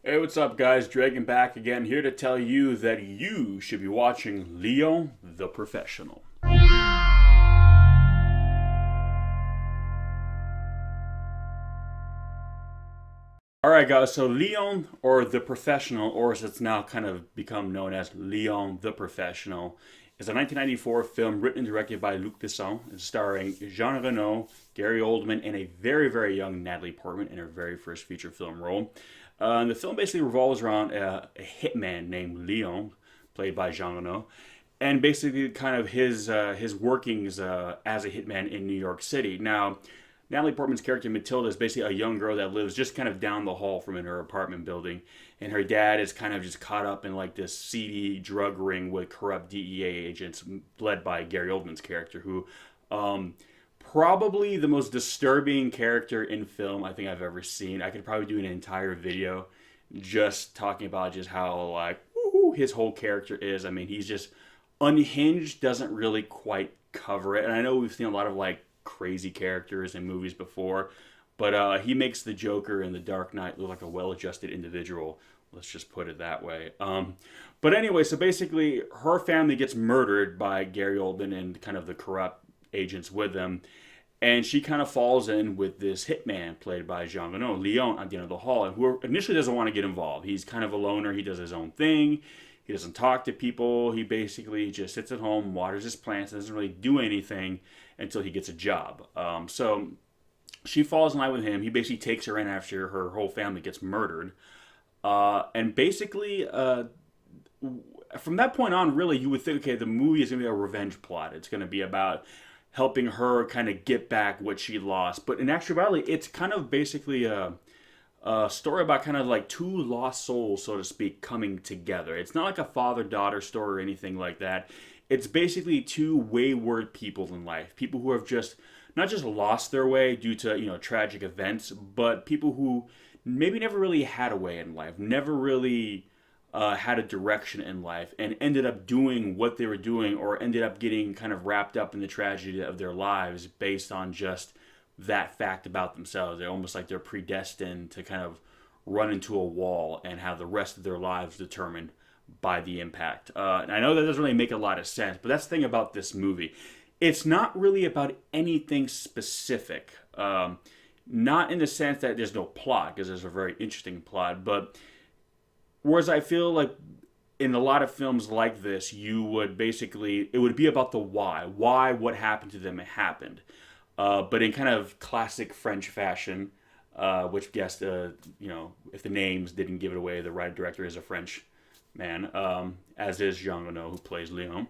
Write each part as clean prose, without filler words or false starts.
Hey, what's up, guys? Dragon back again, here to tell you that you should be watching Léon the Professional. Alright, guys, so Léon, or The Professional, or as it's now kind of become known as Léon the Professional, is a 1994 film written and directed by Luc Besson, and starring Jean Reno, Gary Oldman, and a very, very young Natalie Portman in her very first feature film role. And the film basically revolves around a hitman named Léon, played by Jean Reno, and basically kind of his workings as a hitman in New York City. Now, Natalie Portman's character Matilda is basically a young girl that lives just kind of down the hall from in her apartment building, and her dad is kind of just caught up in like this seedy drug ring with corrupt DEA agents, led by Gary Oldman's character, who probably the most disturbing character in film I think I've ever seen. I could probably do an entire video just talking about just how like his whole character is. I mean, he's just unhinged. Doesn't really quite cover it, and I know we've seen a lot of like crazy characters in movies before, but he makes the Joker in The Dark Knight look like a well-adjusted individual. Let's just put it that way. But anyway, so basically, her family gets murdered by Gary Oldman and kind of the corrupt agents with them, and she kind of falls in with this hitman played by Jean Reno, Léon, at the end of the hall, and who initially doesn't want to get involved. He's kind of a loner. He does his own thing. He doesn't talk to people. He basically just sits at home, waters his plants, and doesn't really do anything until he gets a job. So she falls in line with him. He basically takes her in after her whole family gets murdered. And basically, from that point on, really, you would think, okay, the movie is going to be a revenge plot. It's going to be about helping her kind of get back what she lost. But in actuality, it's kind of basically a story about kind of like two lost souls, so to speak, coming together. It's not like a father-daughter story or anything like that. It's basically two wayward people in life. People who have just, not just lost their way due to, tragic events, but people who maybe never really had a way in life, never really had a direction in life, and ended up doing what they were doing, or ended up getting kind of wrapped up in the tragedy of their lives based on just that fact about themselves. They're almost like they're predestined to kind of run into a wall and have the rest of their lives determined by the impact. And I know that doesn't really make a lot of sense, but that's the thing about this movie. It's not really about anything specific. Not in the sense that there's no plot, because there's a very interesting plot, but whereas I feel like in a lot of films like this, it would be about the why. Why what happened to them happened. But in kind of classic French fashion, which guess if the names didn't give it away, the writer director is a French man, as is Jean Reno, who plays Léon.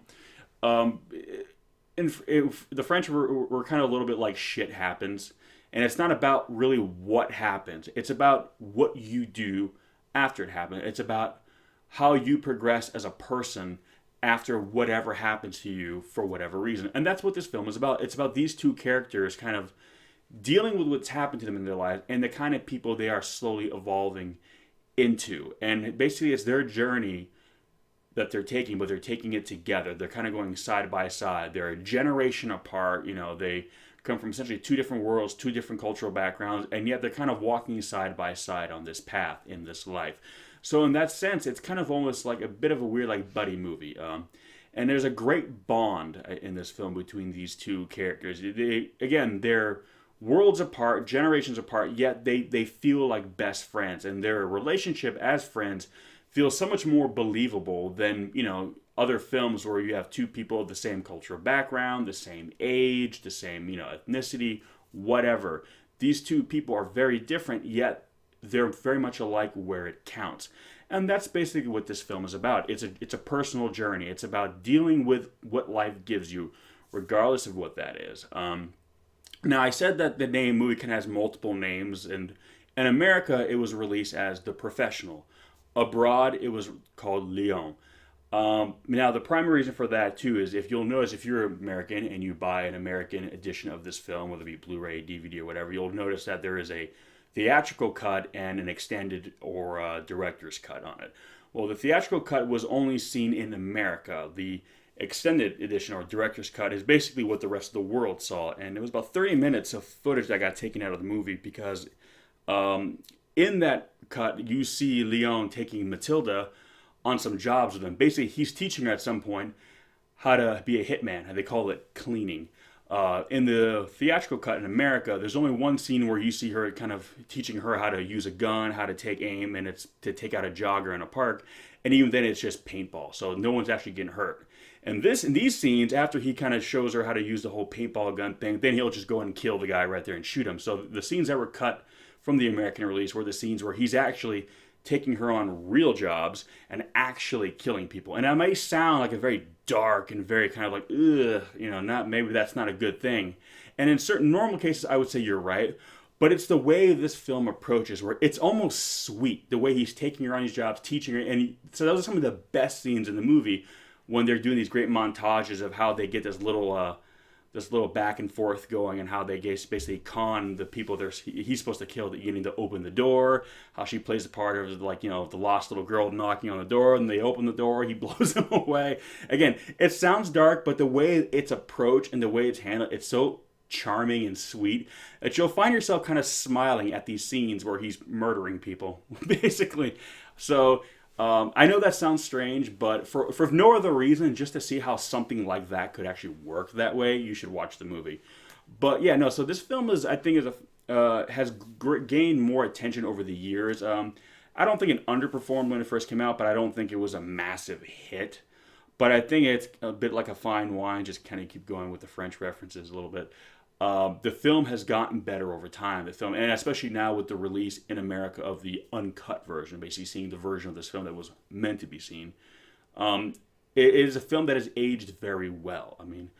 The French were kind of a little bit like shit happens, and it's not about really what happens. It's about what you do after it happens. It's about how you progress as a person after whatever happens to you for whatever reason. And that's what this film is about. It's about these two characters kind of dealing with what's happened to them in their lives and the kind of people they are slowly evolving into. And basically, it's their journey that they're taking, but they're taking it together. They're kind of going side by side. They're a generation apart. They come from essentially two different worlds, two different cultural backgrounds, and yet they're kind of walking side by side on this path in this life. So in that sense, it's kind of almost like a bit of a weird like buddy movie. And there's a great bond in this film between these two characters. They're worlds apart, generations apart, yet they feel like best friends. And their relationship as friends feels so much more believable than, other films where you have two people of the same cultural background, the same age, the same, ethnicity, whatever. These two people are very different, yet they're very much alike where it counts. And that's basically what this film is about. It's a personal journey. It's about dealing with what life gives you, regardless of what that is. Now, I said that the movie can has multiple names, and in America, it was released as The Professional. Abroad, it was called Léon. Now, the primary reason for that, too, is if you'll notice, if you're American and you buy an American edition of this film, whether it be Blu-ray, DVD, or whatever, you'll notice that there is a theatrical cut and an extended or director's cut on it. Well, the theatrical cut was only seen in America. The extended edition or director's cut is basically what the rest of the world saw, and it was about 30 minutes of footage that got taken out of the movie because in that cut, you see Léon taking Matilda on some jobs with him. Basically, he's teaching her at some point how to be a hitman. How they call it cleaning. In the theatrical cut in America, there's only one scene where you see her kind of teaching her how to use a gun, how to take aim, and it's to take out a jogger in a park. And even then, it's just paintball, so no one's actually getting hurt. And in these scenes, after he kind of shows her how to use the whole paintball gun thing, then he'll just go and kill the guy right there and shoot him. So the scenes that were cut from the American release were the scenes where he's actually taking her on real jobs and actually killing people. And that may sound like a very dark and very kind of like, ugh, not maybe that's not a good thing. And in certain normal cases, I would say you're right. But it's the way this film approaches, where it's almost sweet, the way he's taking her on these jobs, teaching her. So those are some of the best scenes in the movie, when they're doing these great montages of how they get this little back and forth going, and how they basically con the people he's supposed to kill, getting to open the door, how she plays the part of the lost little girl knocking on the door, and they open the door, he blows them away. Again, it sounds dark, but the way it's approached and the way it's handled, it's so charming and sweet that you'll find yourself kind of smiling at these scenes where he's murdering people, basically. So I know that sounds strange, but for no other reason, just to see how something like that could actually work that way, you should watch the movie. But yeah, no. So this film has gained more attention over the years. I don't think it underperformed when it first came out, but I don't think it was a massive hit. But I think it's a bit like a fine wine. Just kind of keep going with the French references a little bit. The film has gotten better over time. And especially now with the release in America of the uncut version, basically seeing the version of this film that was meant to be seen. It is a film that has aged very well. I mean,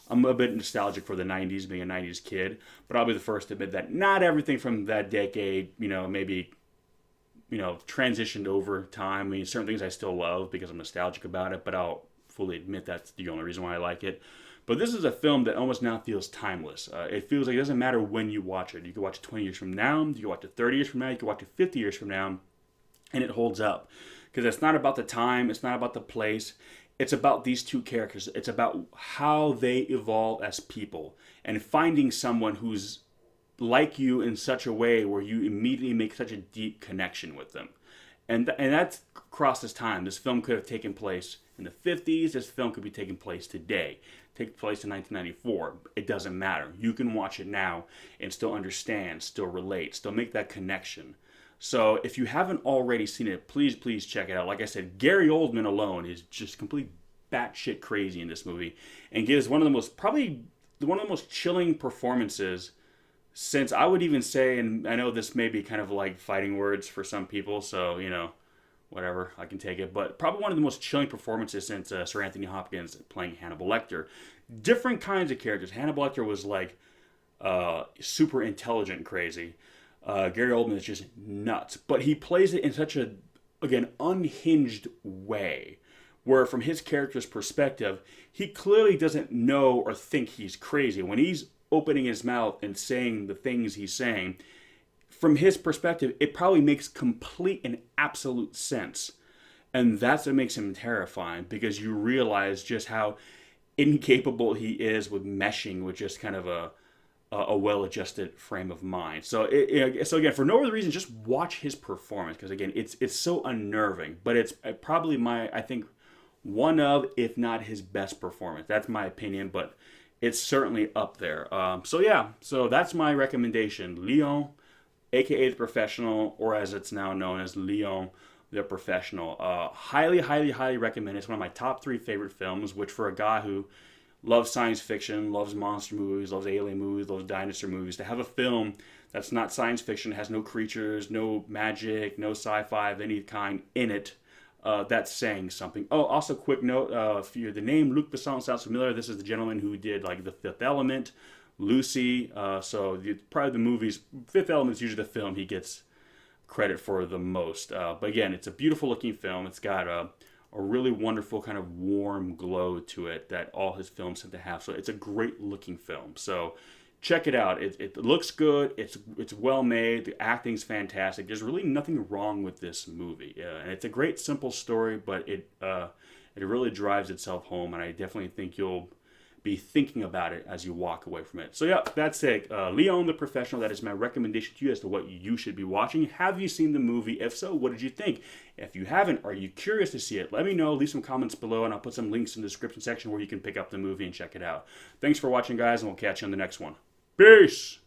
I'm a bit nostalgic for the 90s, being a 90s kid, but I'll be the first to admit that not everything from that decade, maybe transitioned over time. I mean, certain things I still love because I'm nostalgic about it, but I'll fully admit that's the only reason why I like it. But this is a film that almost now feels timeless. It feels like it doesn't matter when you watch it. You can watch it 20 years from now, you can watch it 30 years from now, you can watch it 50 years from now, and it holds up. Because it's not about the time, it's not about the place, it's about these two characters. It's about how they evolve as people, and finding someone who's like you in such a way where you immediately make such a deep connection with them. And that's crosses time. This film could have taken place in the 50s. This film could be taking place today. Take place in 1994. It doesn't matter. You can watch it now and still understand, still relate, still make that connection. So if you haven't already seen it, please check it out. Like I said, Gary Oldman alone is just complete batshit crazy in this movie, and gives one of the most chilling performances since, I would even say, and I know this may be kind of like fighting words for some people, so, whatever, I can take it, but probably one of the most chilling performances since Sir Anthony Hopkins playing Hannibal Lecter. Different kinds of characters. Hannibal Lecter was like super intelligent and crazy. Gary Oldman is just nuts, but he plays it in such a, again, unhinged way, where from his character's perspective, he clearly doesn't know or think he's crazy. When he's opening his mouth and saying the things he's saying, from his perspective, it probably makes complete and absolute sense. And that's what makes him terrifying, because you realize just how incapable he is with meshing with just kind of a well-adjusted frame of mind. So again, for no other reason, just watch his performance, because again, it's so unnerving. But it's probably I think one of, if not his best performance. That's my opinion, but it's certainly up there. So that's my recommendation. Léon, aka The Professional, or as it's now known as Léon, The Professional. Highly recommend it. It's one of my top 3 favorite films, which for a guy who loves science fiction, loves monster movies, loves alien movies, loves dinosaur movies, to have a film that's not science fiction, has no creatures, no magic, no sci-fi of any kind in it, that's saying something. Oh, also quick note, the name Luc Besson sounds familiar. This is the gentleman who did like The Fifth Element, Lucy. Probably the movies, Fifth Element is usually the film he gets credit for the most. But again, it's a beautiful looking film. It's got a really wonderful kind of warm glow to it that all his films tend to have. So it's a great looking film. So check it out. It looks good. It's well made. The acting's fantastic. There's really nothing wrong with this movie. And it's a great simple story, but it really drives itself home. And I definitely think you'll be thinking about it as you walk away from it. So yeah, that's it. Léon the Professional, that is my recommendation to you as to what you should be watching. Have you seen the movie? If so, what did you think? If you haven't, are you curious to see it? Let me know. Leave some comments below, and I'll put some links in the description section where you can pick up the movie and check it out. Thanks for watching, guys, and we'll catch you on the next one. Peace!